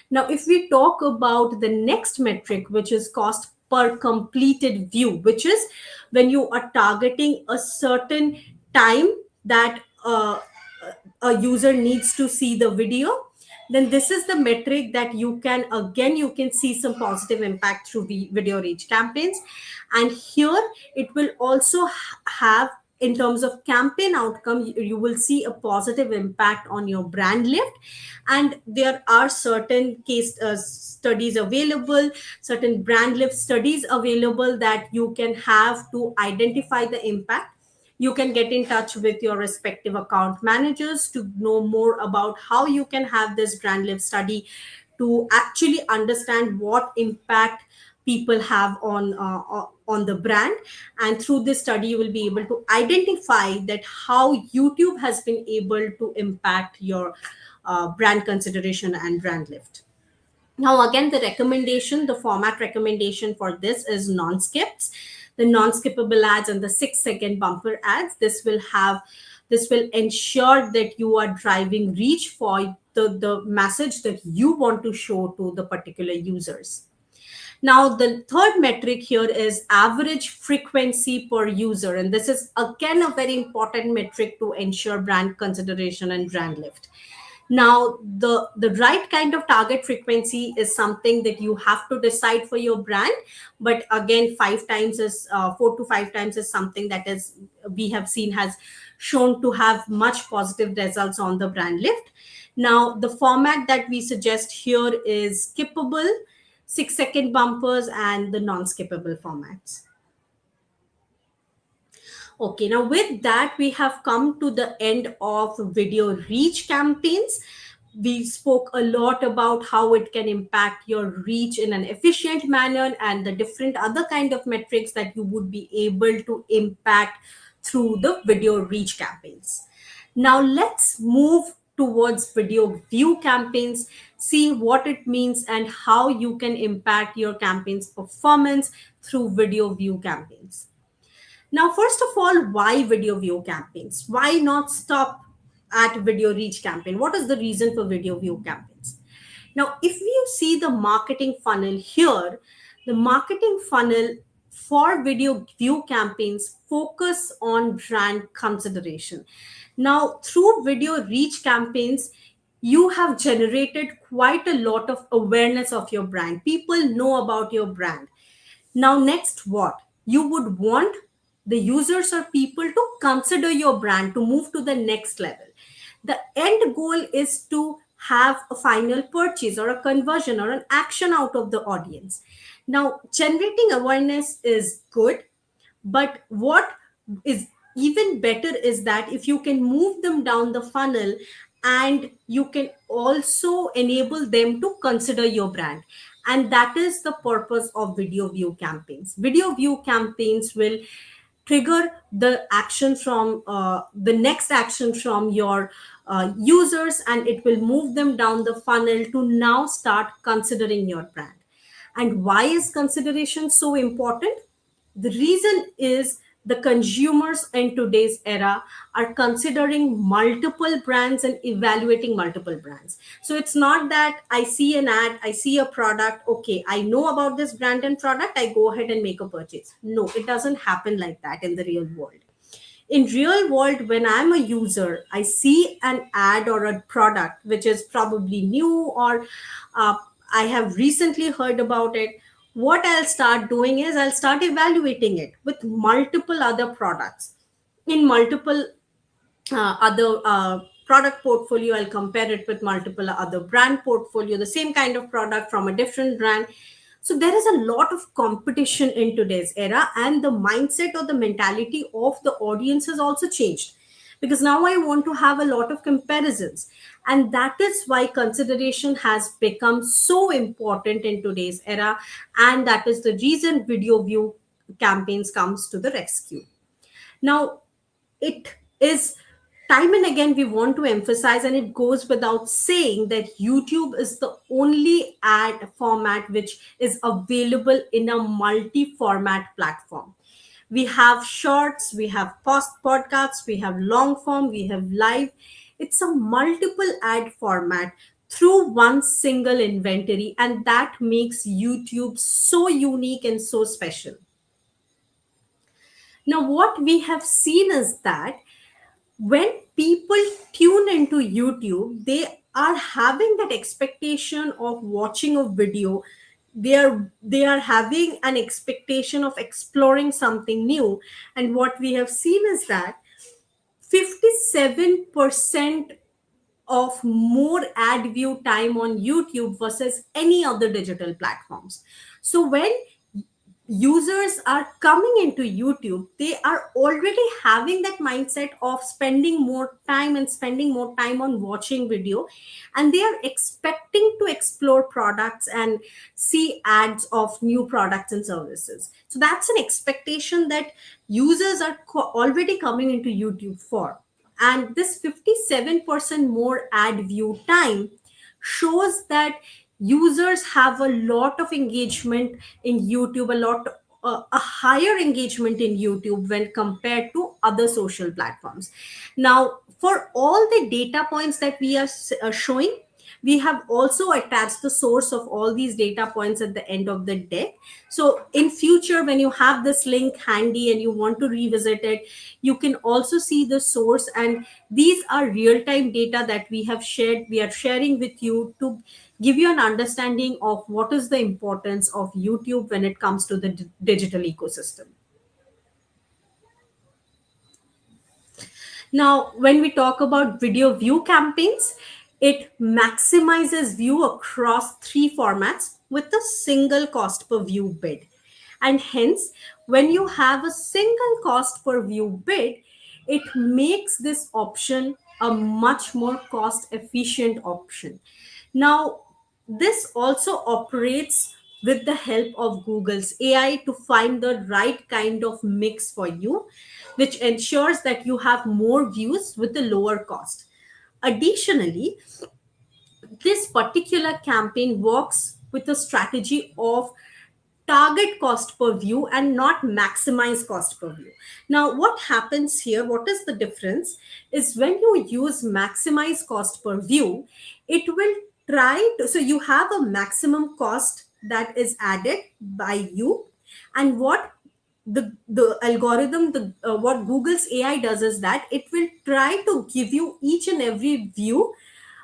Speaker 2: Now, if we talk about the next metric, which is cost per completed view, which is when you are targeting a certain time that a user needs to see the video, then this is the metric that you can again you can see some positive impact through video reach campaigns. And here it will also have, in terms of campaign outcome, you will see a positive impact on your brand lift. And there are certain case studies available, certain brand lift studies available that you can have to identify the impact. You can get in touch with your respective account managers to know more about how you can have this brand lift study to actually understand what impact people have on the brand. And through this study you will be able to identify that how YouTube has been able to impact your brand consideration and brand lift. Now, again, the format recommendation for this is non-skips, the non-skippable ads and the 6 second bumper ads. This will ensure that you are driving reach for the message that you want to show to the particular users. Now, the third metric here is average frequency per user. And this is again a very important metric to ensure brand consideration and brand lift. Now, the right kind of target frequency is something that you have to decide for your brand. But again, 5 times is 4 to 5 times is something that is we have seen has shown to have much positive results on the brand lift. Now, the format that we suggest here is skippable, 6 second bumpers, and the non-skippable formats. Okay, now with that, we have come to the end of video reach campaigns. We spoke a lot about how it can impact your reach in an efficient manner and the different other kind of metrics that you would be able to impact through the video reach campaigns. Now let's move towards video view campaigns, see what it means and how you can impact your campaign's performance through video view campaigns. Now, first of all, why video view campaigns? Why not stop at video reach campaign? What is the reason for video view campaigns? Now, if you see the marketing funnel here, the marketing funnel for video view campaigns focus on brand consideration. Now, through video reach campaigns, you have generated quite a lot of awareness of your brand. People know about your brand. Now, next, what? You would want the users or people to consider your brand to move to the next level. The end goal is to have a final purchase or a conversion or an action out of the audience. Now, generating awareness is good, but what is even better is that if you can move them down the funnel and you can also enable them to consider your brand. And that is the purpose of video view campaigns. Video view campaigns will trigger the action from the next action from your users, and it will move them down the funnel to now start considering your brand. And why is consideration so important? The reason is the consumers in today's era are considering multiple brands and evaluating multiple brands. So it's not that I see an ad, I see a product, okay, I know about this brand and product, I go ahead and make a purchase. No, it doesn't happen like that in the real world. In real world, when I'm a user, I see an ad or a product which is probably new, or uh, I have recently heard about it. What I'll start doing is I'll start evaluating it with multiple other products in multiple other product portfolio. I'll compare it with multiple other brand portfolio, the same kind of product from a different brand. So there is a lot of competition in today's era, and the mindset or the mentality of the audience has also changed, because now I want to have a lot of comparisons. And that is why consideration has become so important in today's era, and that is the reason video view campaigns comes to the rescue. Now, it is time and again we want to emphasize, and it goes without saying, that YouTube is the only ad format which is available in a multi format platform. We have shorts, we have podcasts, we have long form, we have live. It's a multiple ad format through one single inventory, and that makes YouTube so unique and so special. Now, what we have seen is that when people tune into YouTube, they are having that expectation of watching a video. They are having an expectation of exploring something new. And what we have seen is that 57% of more ad view time on YouTube versus any other digital platforms. So when users are coming into YouTube, they are already having that mindset of spending more time and spending more time on watching video, and they are expecting to explore products and see ads of new products and services. So that's an expectation that users are already coming into YouTube for. And this 57% more ad view time shows that users have a lot of engagement in YouTube, a higher engagement in YouTube when compared to other social platforms. Now, for all the data points that we are showing, we have also attached the source of all these data points at the end of the deck. So in future, when you have this link handy and you want to revisit it, you can also see the source. And these are real time data that we are sharing with you to give you an understanding of what is the importance of YouTube when it comes to the digital ecosystem. Now, when we talk about video view campaigns, it maximizes view across three formats with a single cost per view bid. And hence, when you have a single cost per view bid, it makes this option a much more cost efficient option. Now, this also operates with the help of Google's AI to find the right kind of mix for you, which ensures that you have more views with a lower cost. Additionally, this particular campaign works with a strategy of target cost per view and not maximize cost per view. Now, what happens here, what is the difference, is when you use maximize cost per view, it will try to, so you have a maximum cost that is added by you, and what the algorithm, what Google's AI does is that it will try to give you each and every view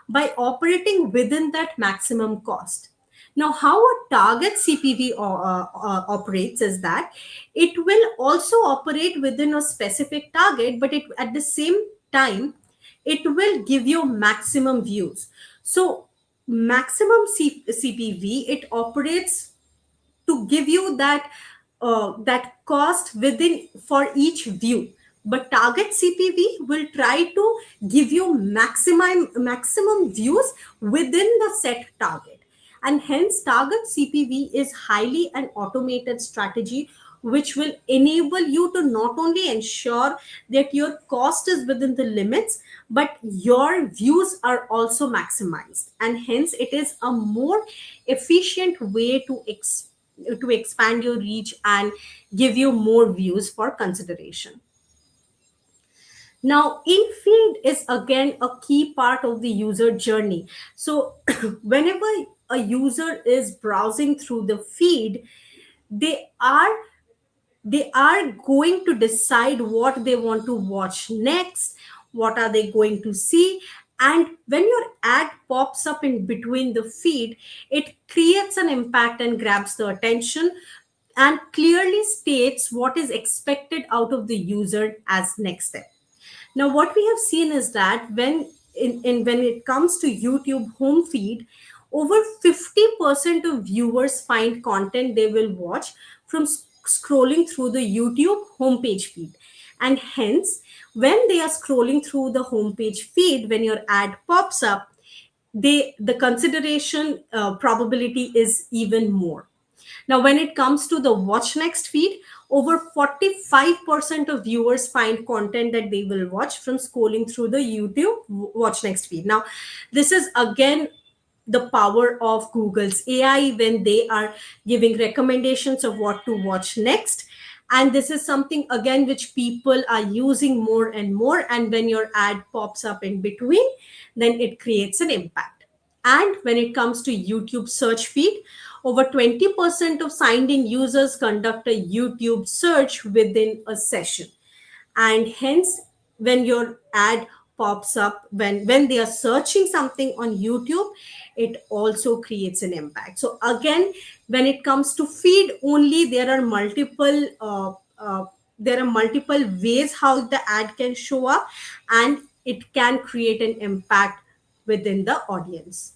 Speaker 2: by operating within that maximum cost. Now, how a target CPV operates is that it will also operate within a specific target, but it at the same time it will give you maximum views. So maximum CPV, it operates to give you that cost within for each view, but target CPV will try to give you maximum views within the set target. And hence target CPV is highly an automated strategy which will enable you to not only ensure that your cost is within the limits, but your views are also maximized, and hence it is a more efficient way to expand your reach and give you more views for consideration. Now, Infeed is again a key part of the user journey. So, whenever a user is browsing through the feed, they are they are going to decide what they want to watch next, what are they going to see. And when your ad pops up in between the feed, it creates an impact and grabs the attention and clearly states what is expected out of the user as next step. Now, what we have seen is that when it comes to YouTube home feed, over 50% of viewers find content they will watch from scrolling through the YouTube homepage feed. And hence, when they are scrolling through the homepage feed, when your ad pops up, the consideration probability is even more. Now, when it comes to the watch next feed, over 45% of viewers find content that they will watch from scrolling through the YouTube watch next feed. Now, this is again the power of Google's AI when they are giving recommendations of what to watch next. And this is something again which people are using more and more. And when your ad pops up in between, then it creates an impact. And when it comes to YouTube search feed, over 20% of signed in users conduct a YouTube search within a session. And hence, when your ad pops up, when they are searching something on YouTube, it also creates an impact. So again, when it comes to feed only, there are multiple ways how the ad can show up, and it can create an impact within the audience.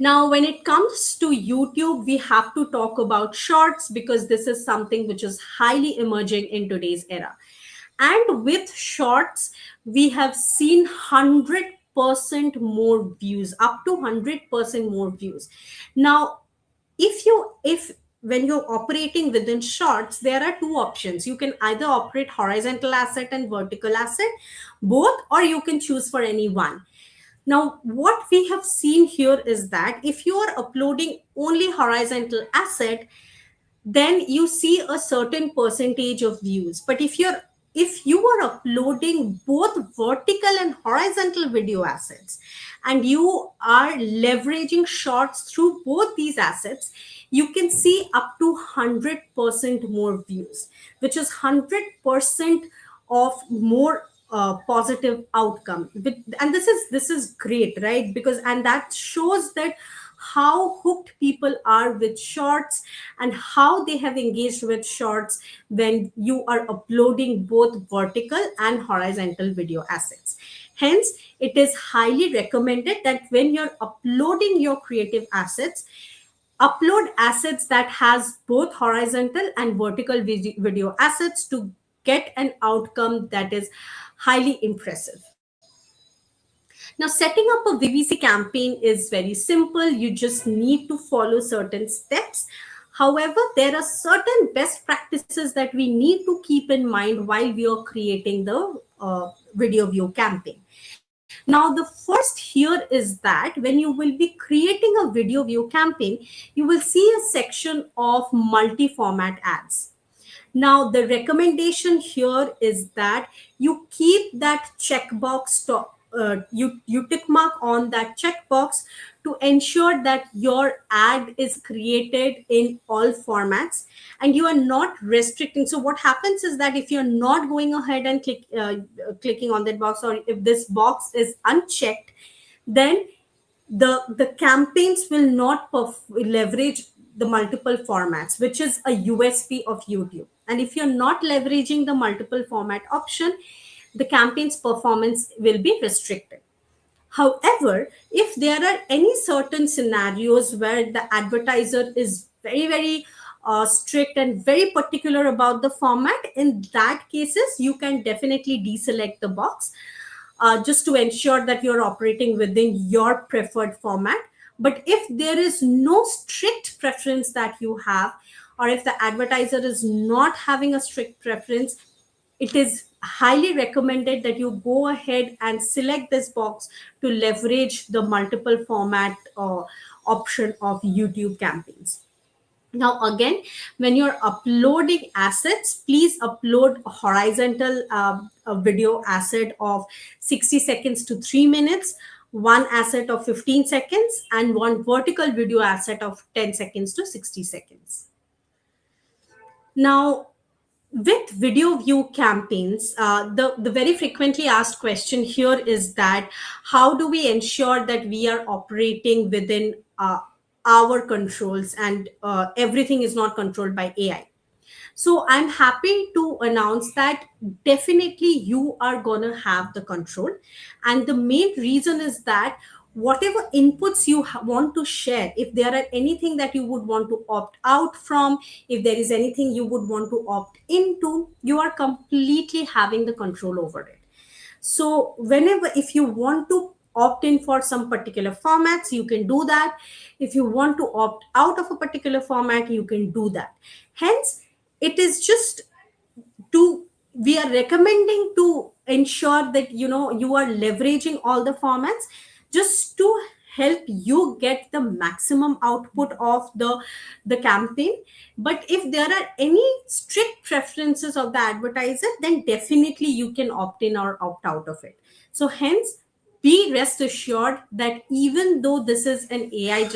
Speaker 2: Now, when it comes to YouTube, we have to talk about shorts because this is something which is highly emerging in today's era. And with shorts, we have seen 100% more views, up to 100% more views. Now, if when you're operating within shorts, there are two options. You can either operate horizontal asset and vertical asset, both, or you can choose for any one. Now, what we have seen here is that if you are uploading only horizontal asset, then you see a certain percentage of views. But if you are uploading both vertical and horizontal video assets, and you are leveraging shorts through both these assets, you can see up to 100% more views, which is 100% of more positive outcome. And this is great, right? Because and that shows that how hooked people are with shorts and how they have engaged with shorts when you are uploading both vertical and horizontal video assets. Hence, it is highly recommended that when you're uploading your creative assets, upload assets that has both horizontal and vertical video assets to get an outcome that is highly impressive. Now, setting up a VVC campaign is very simple. You just need to follow certain steps. However, there are certain best practices that we need to keep in mind while we are creating the video view campaign. Now, the first here is that when you will be creating a video view campaign, you will see a section of multi-format ads. Now, the recommendation here is that you keep that checkbox you tick mark on that checkbox to ensure that your ad is created in all formats and you are not restricting. So what happens is that if you're not going ahead and clicking on that box, or if this box is unchecked, then the campaigns will not leverage the multiple formats, which is a USP of YouTube. And if you're not leveraging the multiple format option, the campaign's performance will be restricted. However, if there are any certain scenarios where the advertiser is very strict and very particular about the format, in that cases you can definitely deselect the box, just to ensure that you're operating within your preferred format. But if there is no strict preference that you have, or if the advertiser is not having a strict preference, it is highly recommended that you go ahead and select this box to leverage the multiple format option of YouTube campaigns. Now again, when you're uploading assets, please upload a horizontal a video asset of 60 seconds to 3 minutes, one asset of 15 seconds, and one vertical video asset of 10 seconds to 60 seconds. Now, with video view campaigns, the very frequently asked question here is that how do we ensure that we are operating within our controls, and everything is not controlled by AI? So I'm happy to announce that definitely you are going to have the control. And the main reason is that whatever inputs you want to share, if there are anything that you would want to opt out from, if there is anything you would want to opt into, you are completely having the control over it. So whenever, if you want to opt in for some particular formats, you can do that. If you want to opt out of a particular format, you can do that. Hence, it is just to, we are recommending to ensure that you are leveraging all the formats just to help you get the maximum output of the campaign. But if there are any strict preferences of the advertiser, then definitely you can opt in or opt out of it. So hence, be rest assured that even though this is an AI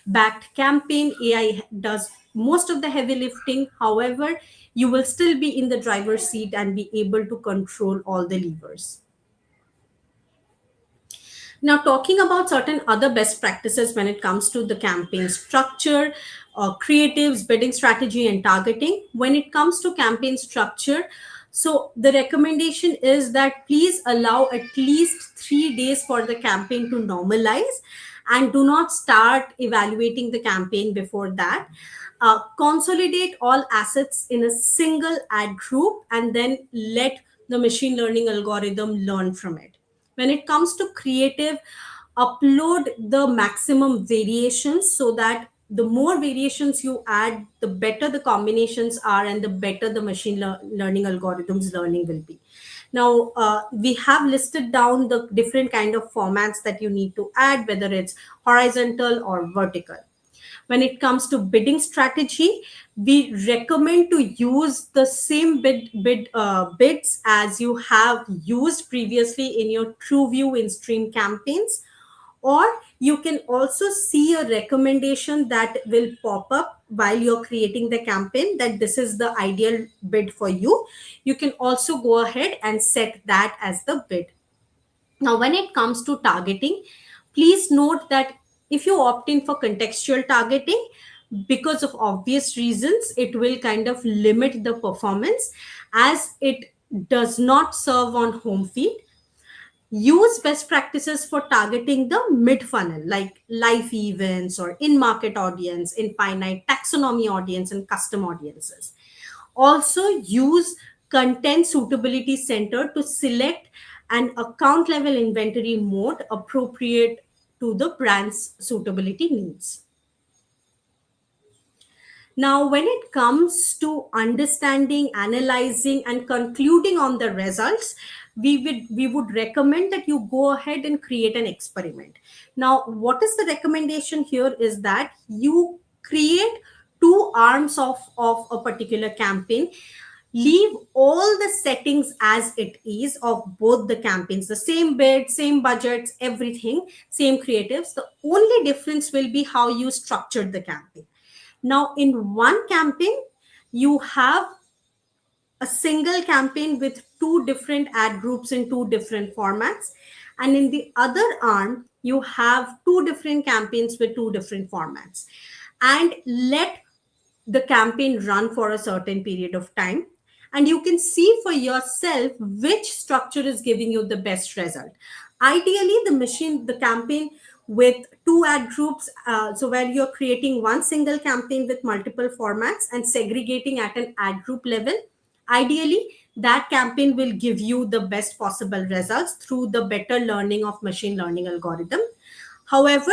Speaker 2: backed campaign, AI does most of the heavy lifting. However, you will still be in the driver's seat and be able to control all the levers. Now, talking about certain other best practices when it comes to the campaign structure, creatives, bidding strategy, and targeting. When it comes to campaign structure, so the recommendation is that please allow at least 3 days for the campaign to normalize, and do not start evaluating the campaign before that. Consolidate all assets in a single ad group and then let the machine learning algorithm learn from it. When it comes to creative, upload the maximum variations, so that the more variations you add, the better the combinations are and the better the learning algorithms learning will be. Now, we have listed down the different kind of formats that you need to add, whether it's horizontal or vertical. When it comes to bidding strategy, we recommend to use the same bids as you have used previously in your TrueView in stream campaigns. Or you can also see a recommendation that will pop up while you're creating the campaign, that this is the ideal bid for you. You can also go ahead and set that as the bid. Now, when it comes to targeting, please note that if you opt in for contextual targeting, because of obvious reasons, it will kind of limit the performance as it does not serve on home feed. Use best practices for targeting the mid funnel, like live events or in market audience, infinite taxonomy audience, and custom audiences. Also, use content suitability center to select an account level inventory mode appropriate to the brand's suitability needs. Now, when it comes to understanding, analyzing, and concluding on the results, we would recommend that you go ahead and create an experiment. Now, what is the recommendation here is that you create two arms of a particular campaign. Leave all the settings as it is of both the campaigns, the same bid, same budgets, everything, same creatives. The only difference will be how you structured the campaign. Now, in one campaign, you have a single campaign with two different ad groups in two different formats. And in the other arm, you have two different campaigns with two different formats. And let the campaign run for a certain period of time, and you can see for yourself which structure is giving you the best result. Ideally, the campaign with two ad groups, so where you're creating one single campaign with multiple formats and segregating at an ad group level, ideally that campaign will give you the best possible results through the better learning of machine learning algorithm. However,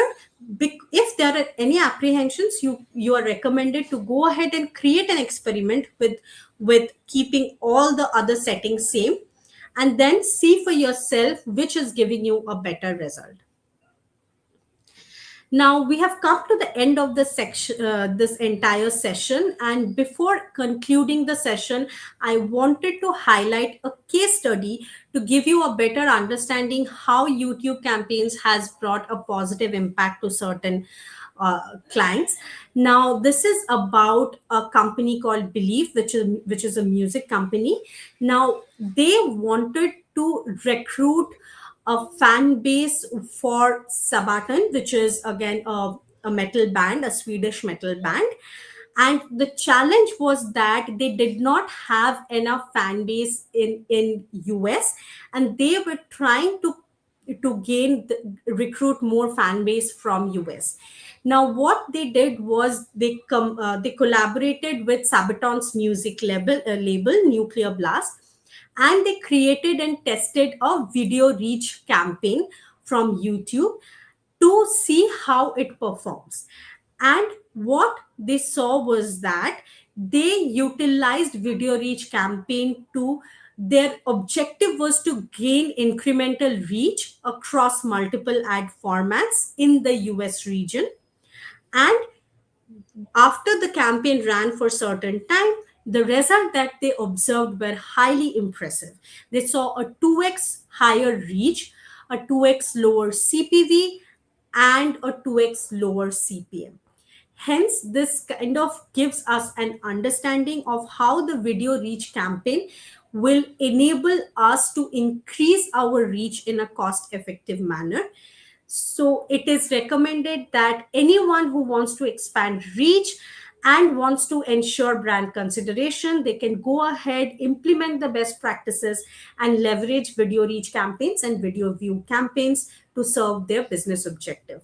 Speaker 2: if there are any apprehensions, you are recommended to go ahead and create an experiment with keeping all the other settings same, and then see for yourself which is giving you a better result. Now we have come to the end of this entire session, and before concluding the session, I wanted to highlight a case study to give you a better understanding how YouTube campaigns has brought a positive impact to certain clients. Now, this is about a company called Believe, which is a music company. Now, they wanted to recruit a fan base for Sabaton, which is again a metal band, a Swedish metal band. And the challenge was that they did not have enough fan base in US, and they were trying to recruit more fan base from US. Now, what they did was they collaborated with Sabaton's music label Nuclear Blast, and they created and tested a video reach campaign from YouTube to see how it performs. And what they saw was that they utilized video reach campaign to their objective was to gain incremental reach across multiple ad formats in the US region. And after the campaign ran for certain time, the result that they observed were highly impressive. They saw a 2x higher reach, a 2x lower CPV, and a 2x lower CPM. Hence, this kind of gives us an understanding of how the video reach campaign will enable us to increase our reach in a cost effective manner. So it is recommended that anyone who wants to expand reach and wants to ensure brand consideration, they can go ahead, implement the best practices, and leverage video reach campaigns and video view campaigns to serve their business objective.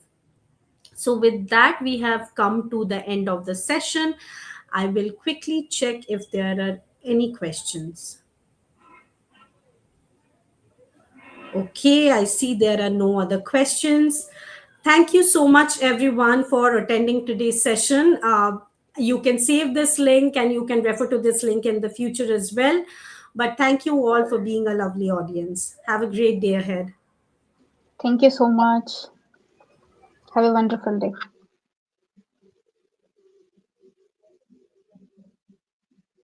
Speaker 2: So, with that, we have come to the end of the session. I will quickly check if there are any questions. Okay, I see there are no other questions. Thank you so much, everyone, for attending today's session. You can save this link and you can refer to this link in the future as well. But thank you all for being a lovely audience. Have a great day ahead.
Speaker 1: Thank you so much. Have a wonderful day.